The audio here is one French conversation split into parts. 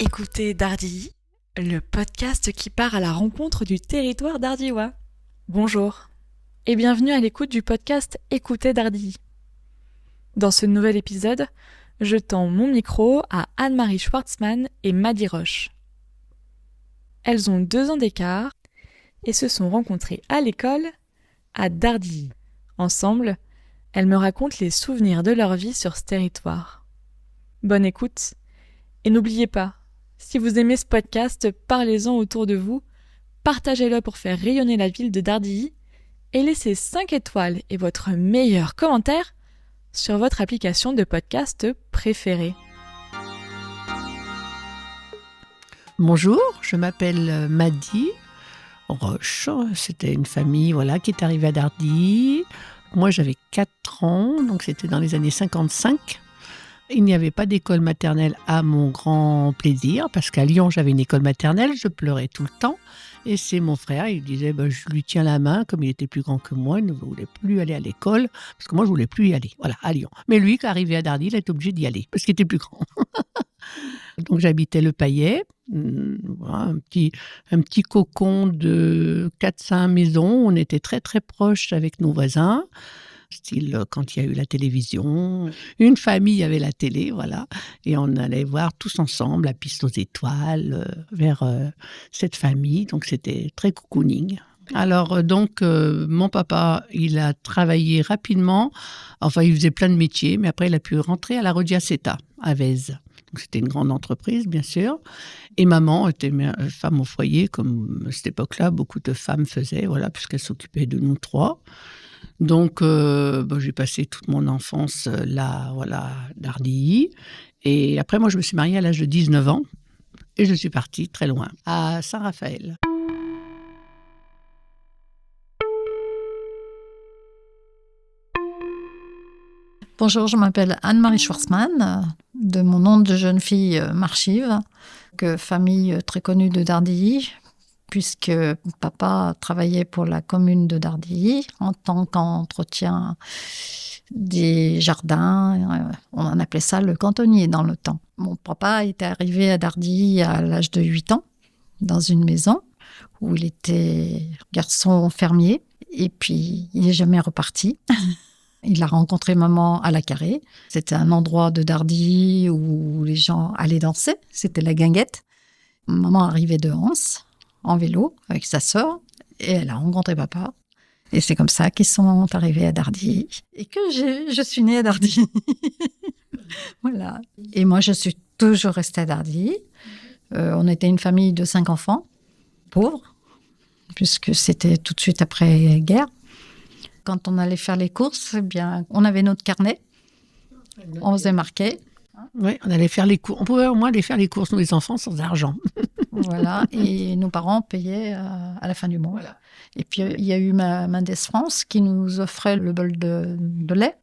Écoutez Dardilly, le podcast qui part à la rencontre du territoire dardillois. Bonjour et bienvenue à l'écoute du podcast Écoutez Dardilly. Dans ce nouvel épisode, je tends mon micro à Anne-Marie Schwartzmann et Maddy Roche. Elles ont 2 ans d'écart et se sont rencontrées à l'école à Dardilly. Ensemble, elles me racontent les souvenirs de leur vie sur ce territoire. Bonne écoute et n'oubliez pas, si vous aimez ce podcast, parlez-en autour de vous, partagez-le pour faire rayonner la ville de Dardilly et laissez 5 étoiles et votre meilleur commentaire sur votre application de podcast préférée. Bonjour, je m'appelle Maddy Roche. C'était une famille qui est arrivée à Dardilly. Moi, j'avais 4 ans, donc c'était dans les années 55. Il n'y avait pas d'école maternelle à mon grand plaisir, parce qu'à Lyon, j'avais une école maternelle, je pleurais tout le temps. Et c'est mon frère, il disait, je lui tiens la main, comme il était plus grand que moi, il ne voulait plus aller à l'école, parce que moi, je ne voulais plus y aller, à Lyon. Mais lui, quand arrivé à Dardilly, il était obligé d'y aller, parce qu'il était plus grand. Donc j'habitais le Paillet, un petit cocon de 4-5 maisons, on était très très proches avec nos voisins. Style quand il y a eu la télévision, une famille avait la télé, et on allait voir tous ensemble la piste aux étoiles vers cette famille, donc c'était très cocooning. Alors donc mon papa, il a travaillé rapidement, il faisait plein de métiers, mais après il a pu rentrer à la Rodiaceta à Vèze. Donc c'était une grande entreprise, bien sûr. Et maman était femme au foyer, comme à cette époque-là, beaucoup de femmes faisaient, puisqu'elle s'occupait de nous 3. Donc, j'ai passé toute mon enfance là, Dardilly. Et après, moi, je me suis mariée à l'âge de 19 ans. Et je suis partie très loin, à Saint-Raphaël. Bonjour, je m'appelle Anne-Marie Schwartzmann, de mon nom de jeune fille Marchive, famille très connue de Dardilly, puisque papa travaillait pour la commune de Dardilly en tant qu'entretien des jardins. On en appelait ça le cantonnier dans le temps. Mon papa était arrivé à Dardilly à l'âge de 8 ans, dans une maison où il était garçon fermier, et puis il n'est jamais reparti. Il a rencontré maman à la Carrée. C'était un endroit de Dardilly où les gens allaient danser. C'était la guinguette. Maman arrivait de Anse en vélo avec sa sœur et elle a rencontré papa. Et c'est comme ça qu'ils sont arrivés à Dardilly et que je suis née à Dardilly. Voilà. Et moi, je suis toujours restée à Dardilly. On était une famille de 5 enfants, pauvres, puisque c'était tout de suite après la guerre. Quand on allait faire les courses, on avait notre carnet, on faisait marquer. Oui, on allait faire les courses. On pouvait au moins aller faire les courses, nous les enfants, sans argent. Et nos parents payaient à la fin du mois. Et puis il y a eu Mendes France qui nous offrait le bol de lait.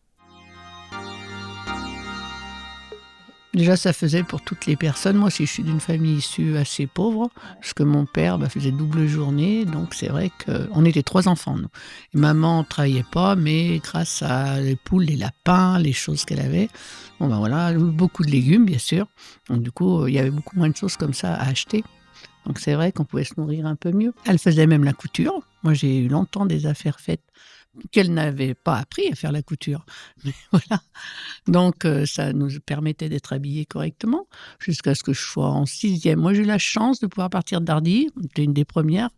Déjà, ça faisait pour toutes les personnes. Moi aussi, je suis d'une famille issue assez pauvre, parce que mon père faisait double journée. Donc, c'est vrai qu'on était 3 enfants, nous. Et maman ne travaillait pas, mais grâce à les poules, les lapins, les choses qu'elle avait, beaucoup de légumes, bien sûr. Donc, du coup, il y avait beaucoup moins de choses comme ça à acheter. Donc, c'est vrai qu'on pouvait se nourrir un peu mieux. Elle faisait même la couture. Moi, j'ai eu longtemps des affaires faites qu'elle n'avait pas appris à faire la couture. Mais Donc, ça nous permettait d'être habillés correctement jusqu'à ce que je sois en 6e. Moi, j'ai eu la chance de pouvoir partir de Dardilly. C'était une des premières.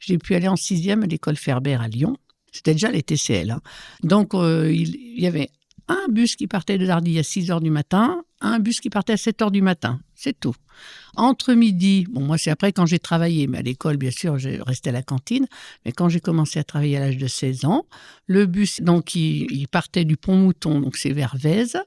J'ai pu aller en 6e à l'école Ferber à Lyon. C'était déjà les TCL. Donc, il y avait un bus qui partait de Dardilly à 6h du matin, un bus qui partait à 7h du matin. C'est tout. Entre midi, moi c'est après quand j'ai travaillé, mais à l'école bien sûr, j'ai resté à la cantine, mais quand j'ai commencé à travailler à l'âge de 16 ans, le bus, donc il partait du Pont-Mouton, donc c'est vers Vèze,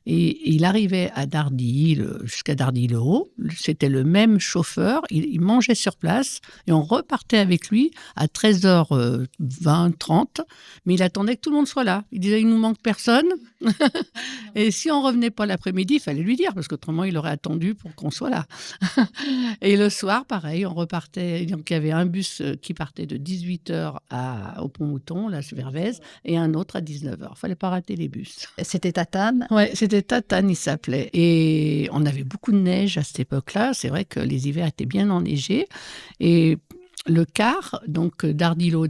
et il arrivait à Dardilly, jusqu'à Dardilly-le-Haut, c'était le même chauffeur, il mangeait sur place, et on repartait avec lui à 13h20, 30, mais il attendait que tout le monde soit là. Il disait, il nous manque personne, et si on revenait pas l'après-midi, il fallait lui dire, parce qu'autrement, il aurait attendu pour qu'on soit là. Et le soir, pareil, on repartait. Donc, il y avait un bus qui partait de 18h au Pont-Mouton, là, vers Vèze, et un autre à 19h. Il ne fallait pas rater les bus. C'était Tatane. Ouais, c'était Tatane, il s'appelait. Et on avait beaucoup de neige à cette époque-là. C'est vrai que les hivers étaient bien enneigés. Et le car, donc Dardilly-le-Haut,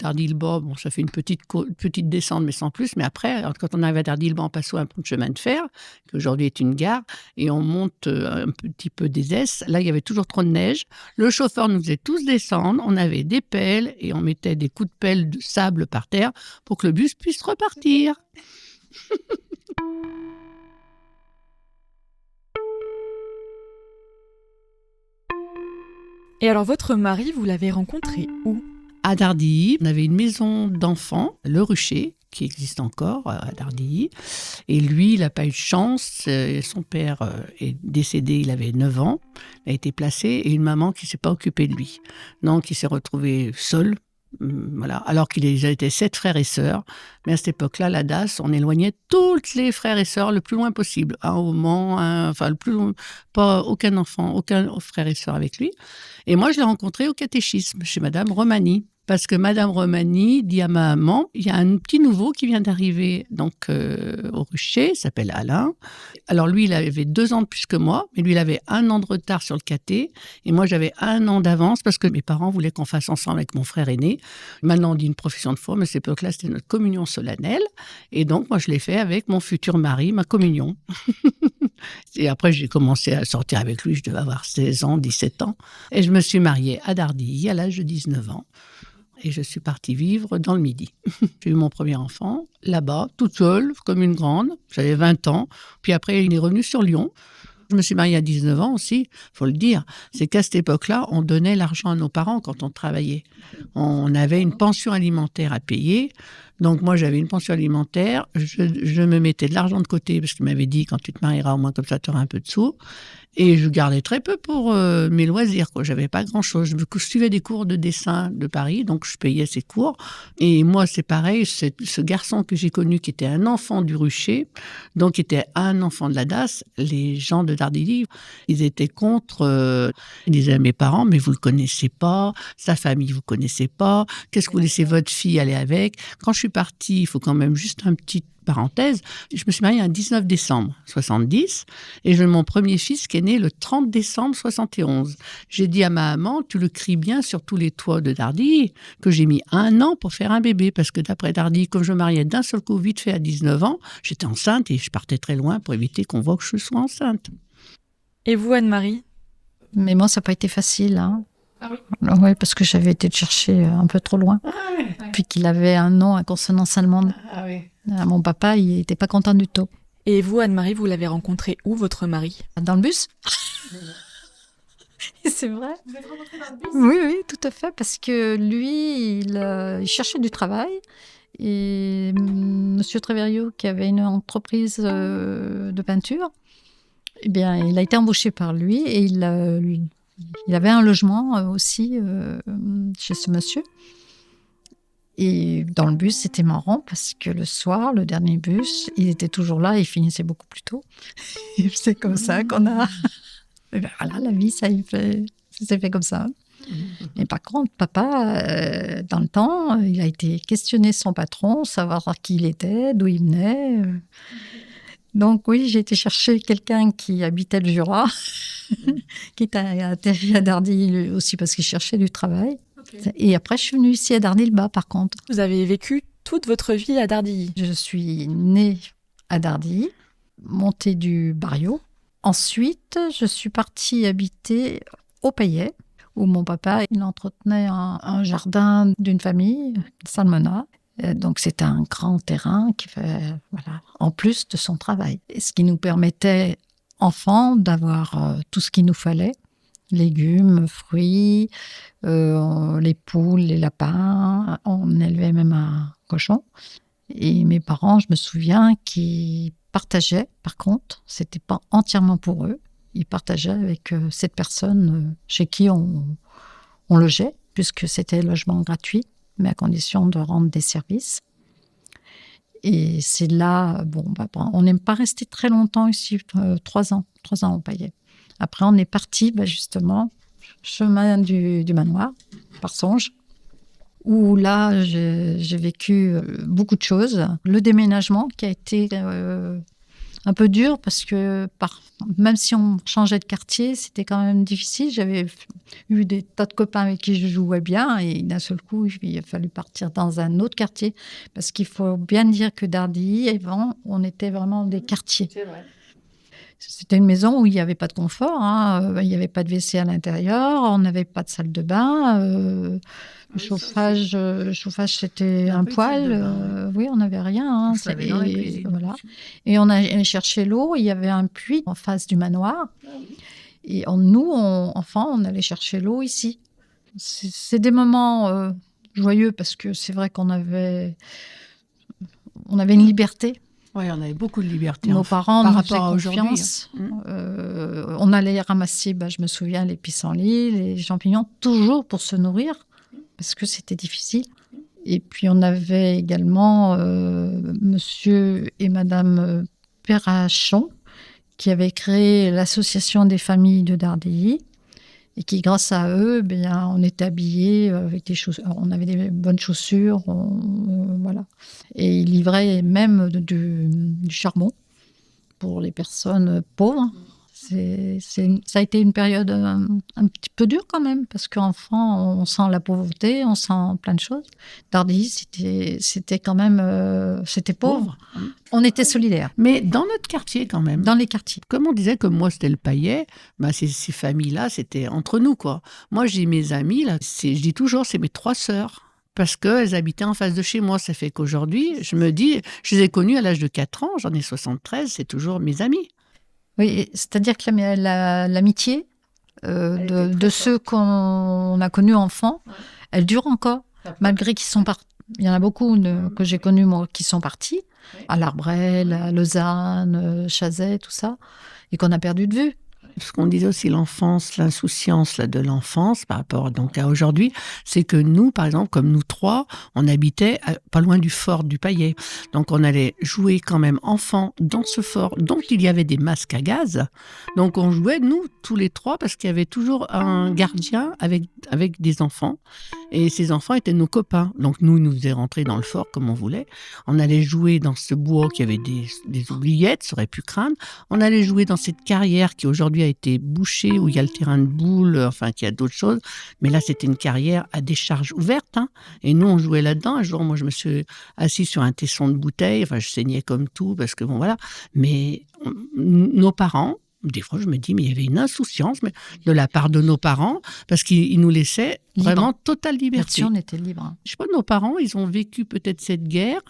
bon, ça fait une petite descente, mais sans plus. Mais après, quand on arrive à Dardilly-le-Bas, on passe sous un pont de chemin de fer, qui aujourd'hui est une gare, et on monte un petit peu des Esses. Là, il y avait toujours trop de neige. Le chauffeur nous faisait tous descendre. On avait des pelles et on mettait des coups de pelle de sable par terre pour que le bus puisse repartir. Et alors, votre mari, vous l'avez rencontré où ? À Dardilly, on avait une maison d'enfants, le Rucher, qui existe encore à Dardilly. Et lui, il n'a pas eu de chance. Son père est décédé, il avait 9 ans. Il a été placé et une maman qui ne s'est pas occupée de lui. Donc, il s'est retrouvé seul. Voilà. Alors qu'il était 7 frères et sœurs. Mais à cette époque-là, la DAS, on éloignait tous les frères et sœurs le plus loin possible. Un au Mans, enfin, le plus loin, pas aucun enfant, aucun frère et sœur avec lui. Et moi, je l'ai rencontré au catéchisme chez Madame Romani. Parce que Madame Romani dit à ma maman, il y a un petit nouveau qui vient d'arriver donc au Rucher, il s'appelle Alain. Alors lui, il avait 2 ans de plus que moi, mais lui, il avait 1 an de retard sur le caté. Et moi, j'avais 1 an d'avance parce que mes parents voulaient qu'on fasse ensemble avec mon frère aîné. Maintenant, on dit une profession de foi, mais à cette époque-là, c'était notre communion solennelle. Et donc, moi, je l'ai fait avec mon futur mari, ma communion. Et après, j'ai commencé à sortir avec lui, je devais avoir 16 ans, 17 ans. Et je me suis mariée à Dardilly à l'âge de 19 ans. Et je suis partie vivre dans le Midi. J'ai eu mon premier enfant là-bas, toute seule, comme une grande. J'avais 20 ans. Puis après, il est revenu sur Lyon. Je me suis mariée à 19 ans aussi, il faut le dire. C'est qu'à cette époque-là, on donnait l'argent à nos parents quand on travaillait. On avait une pension alimentaire à payer. Donc moi, j'avais une pension alimentaire. Je me mettais de l'argent de côté parce qu'il m'avait dit, quand tu te marieras, au moins comme ça, tu auras un peu de sous. Et je gardais très peu pour mes loisirs, quoi. J'avais pas grand-chose. Je suivais des cours de dessin de Paris, donc je payais ces cours. Et moi, c'est pareil, ce garçon que j'ai connu, qui était un enfant du Rucher, donc qui était un enfant de la DAS, les gens de Dardilly, ils étaient contre. Ils disaient à mes parents, mais vous le connaissez pas, sa famille, vous connaissez pas, qu'est-ce que vous laissez votre fille aller avec? Quand je suis partie, il faut quand même juste un petit parenthèse, je me suis mariée un 19 décembre 70 et j'ai mon premier fils qui est né le 30 décembre 71. J'ai dit à ma maman, tu le cries bien sur tous les toits de Dardilly, que j'ai mis 1 an pour faire un bébé parce que d'après Dardilly, comme je me mariais d'un seul coup vite fait à 19 ans, j'étais enceinte et je partais très loin pour éviter qu'on voit que je sois enceinte. Et vous, Anne-Marie ? Mais moi, ça n'a pas été facile. Hein. Ah oui. Oui, parce que j'avais été le chercher un peu trop loin. Ah oui. Puis qu'il avait un nom à consonance allemande. Ah oui. Mon papa, il n'était pas content du tout. Et vous, Anne-Marie, vous l'avez rencontré où, votre mari ? Dans le bus. C'est vrai. Vous êtes rencontrés dans le bus ? Oui, oui, tout à fait. Parce que lui, il cherchait du travail. Et Monsieur Treverio, qui avait une entreprise de peinture, eh bien, il a été embauché par lui et il avait un logement aussi chez ce monsieur. Et dans le bus, c'était marrant parce que le soir, le dernier bus, il était toujours là et il finissait beaucoup plus tôt. Et c'est comme ça qu'on a... Et ben voilà, la vie, ça s'est fait comme ça. Et par contre, papa, dans le temps, il a été questionner son patron, savoir qui il était, d'où il venait. Donc oui, j'ai été chercher quelqu'un qui habitait le Jura, qui était atterri à Dardilly aussi parce qu'il cherchait du travail. Okay. Et après, je suis venue ici à Dardilly-le-Bas, par contre. Vous avez vécu toute votre vie à Dardilly ? Je suis née à Dardilly, montée du Barriot. Ensuite, je suis partie habiter au Payet, où mon papa il entretenait un jardin d'une famille, Salmona. Donc, c'était un grand terrain qui fait, voilà, en plus de son travail. Et ce qui nous permettait, enfants, d'avoir tout ce qu'il nous fallait. Légumes, fruits, les poules, les lapins. On élevait même un cochon. Et mes parents, je me souviens qu'ils partageaient, par contre, c'était pas entièrement pour eux. Ils partageaient avec cette personne chez qui on logeait, puisque c'était logement gratuit, mais à condition de rendre des services. Et c'est là, on n'est pas resté très longtemps ici, 3 ans. 3 ans au Payet. Après, on est parti, justement, chemin du manoir, par Songe, où là, j'ai vécu beaucoup de choses. Le déménagement qui a été un peu dur parce que même si on changeait de quartier, c'était quand même difficile. J'avais eu des tas de copains avec qui je jouais bien et d'un seul coup, il a fallu partir dans un autre quartier parce qu'il faut bien dire que Dardilly, avant, on était vraiment des quartiers. C'est vrai. C'était une maison où il n'y avait pas de confort, il n'y avait pas de WC à l'intérieur, on n'avait pas de salle de bain, le chauffage, c'était un peu de salle de poêle, bain, oui, on n'avait rien. On se lavait dans la cuisine. Voilà. Et on allait chercher l'eau, il y avait un puits en face du manoir, et nous, enfants, on allait chercher l'eau ici. C'est des moments joyeux parce que c'est vrai qu'on avait une liberté. Oui, on avait beaucoup de liberté. Nos parents par nous rapport à faisaient aujourd'hui. confiance. On allait ramasser, je me souviens, les pissenlits, les champignons, toujours pour se nourrir, parce que c'était difficile. Et puis on avait également monsieur et madame Perrachon, qui avaient créé l'association des familles de Dardilly, et qui, grâce à eux, on était habillés avec des chaussures. On avait des bonnes chaussures, voilà. Et ils livraient même du charbon pour les personnes pauvres. Ça a été une période un petit peu dure quand même, parce qu'enfant, on sent la pauvreté, on sent plein de choses. Dardilly, c'était quand même... c'était pauvre. On était solidaires. Mais dans notre quartier quand même. Dans les quartiers. Comme on disait, comme moi c'était le Payet, ces familles-là, c'était entre nous, quoi. Moi, j'ai mes amis, là, je dis toujours, c'est mes 3 sœurs. Parce qu'elles habitaient en face de chez moi. Ça fait qu'aujourd'hui, je me dis, je les ai connues à l'âge de 4 ans, j'en ai 73, c'est toujours mes amis. Oui, c'est-à-dire que l'amitié de ceux qu'on a connus enfants, elle dure encore, malgré qu'ils sont partis. Il y en a beaucoup que j'ai connus, moi, qui sont partis, à l'Arbrel, à Lausanne, Chazet, tout ça, et qu'on a perdu de vue. Ce qu'on disait aussi, l'enfance, l'insouciance là, de l'enfance par rapport donc à aujourd'hui, c'est que nous, par exemple, comme nous 3, on habitait pas loin du fort du Payet. Donc on allait jouer quand même enfants dans ce fort. Donc il y avait des masques à gaz. Donc on jouait, nous, tous les 3, parce qu'il y avait toujours un gardien avec des enfants. Et ces enfants étaient nos copains. Donc nous faisaient rentrer dans le fort comme on voulait. On allait jouer dans ce bois qui avait des oubliettes, ça aurait pu craindre. On allait jouer dans cette carrière qui aujourd'hui a été bouchée, où il y a le terrain de boules, enfin, qu'il y a d'autres choses. Mais là, c'était une carrière à décharge ouverte. Et nous, on jouait là-dedans. Un jour, moi, je me suis assise sur un tesson de bouteille. Enfin, je saignais comme tout, parce que bon, voilà. Mais nos parents, des fois, je me dis, mais il y avait une insouciance de la part de nos parents, parce qu'ils nous laissaient vraiment totale liberté. Là-dessus, on était libre. Je sais pas, nos parents, ils ont vécu peut-être cette guerre.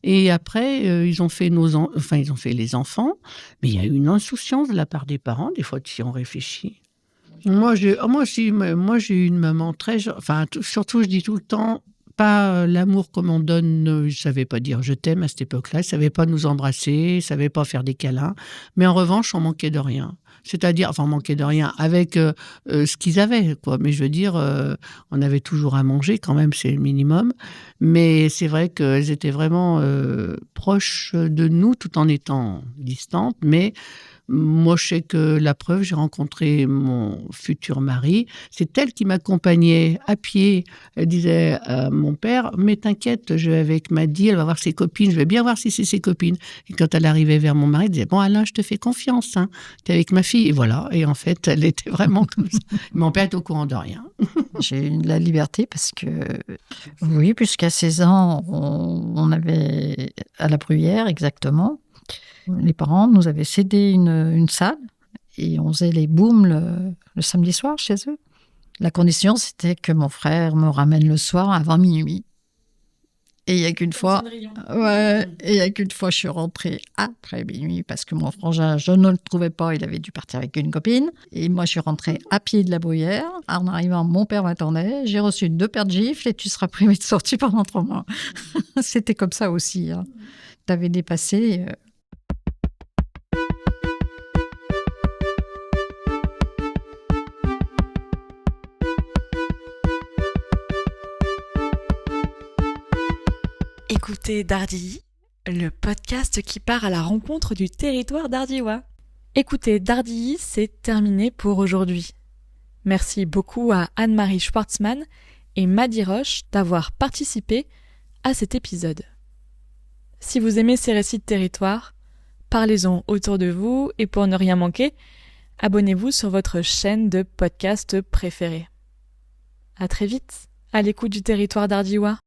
Et après, ils ont fait les enfants, mais il y a eu une insouciance de la part des parents, des fois, si on réfléchit. Moi, j'ai eu une maman surtout, je dis tout le temps, pas l'amour comme on donne, je savais pas dire je t'aime à cette époque-là, je savais pas nous embrasser, je savais pas faire des câlins, mais en revanche, on manquait de rien. C'est-à-dire, on manquait de rien avec ce qu'ils avaient, quoi. Mais je veux dire, on avait toujours à manger quand même, c'est le minimum. Mais c'est vrai qu'elles étaient vraiment proches de nous, tout en étant distantes. Mais moi, je sais que la preuve, j'ai rencontré mon futur mari. C'est elle qui m'accompagnait à pied. Elle disait à mon père, mais t'inquiète, je vais avec Maddy, elle va voir ses copines, je vais bien voir si c'est ses copines. Et quand elle arrivait vers mon mari, elle disait, bon Alain, je te fais confiance, t'es avec ma fille. Et voilà, et en fait, elle était vraiment comme ça. Mon père est au courant de rien. J'ai eu de la liberté parce que, oui, puisqu'à 16 ans, on avait, à la Bruyère exactement, les parents nous avaient cédé une salle et on faisait les booms le samedi soir chez eux. La condition, c'était que mon frère me ramène le soir avant minuit. Et il n'y a qu'une fois, je suis rentrée après minuit parce que mon frangin, je ne le trouvais pas, il avait dû partir avec une copine. Et moi, je suis rentrée à pied de la Bruyère. En arrivant, mon père m'attendait. J'ai reçu 2 paires de gifles et tu seras privé de sortie pendant 3 mois. C'était comme ça aussi. T'avais dépassé. Écoutez Dardilly, le podcast qui part à la rencontre du territoire d'Ardillois. Écoutez, Dardilly, c'est terminé pour aujourd'hui. Merci beaucoup à Anne-Marie Schwartzmann et Maddy Roche d'avoir participé à cet épisode. Si vous aimez ces récits de territoire, parlez-en autour de vous et pour ne rien manquer, abonnez-vous sur votre chaîne de podcast préférée. À très vite, à l'écoute du territoire d'Ardillois.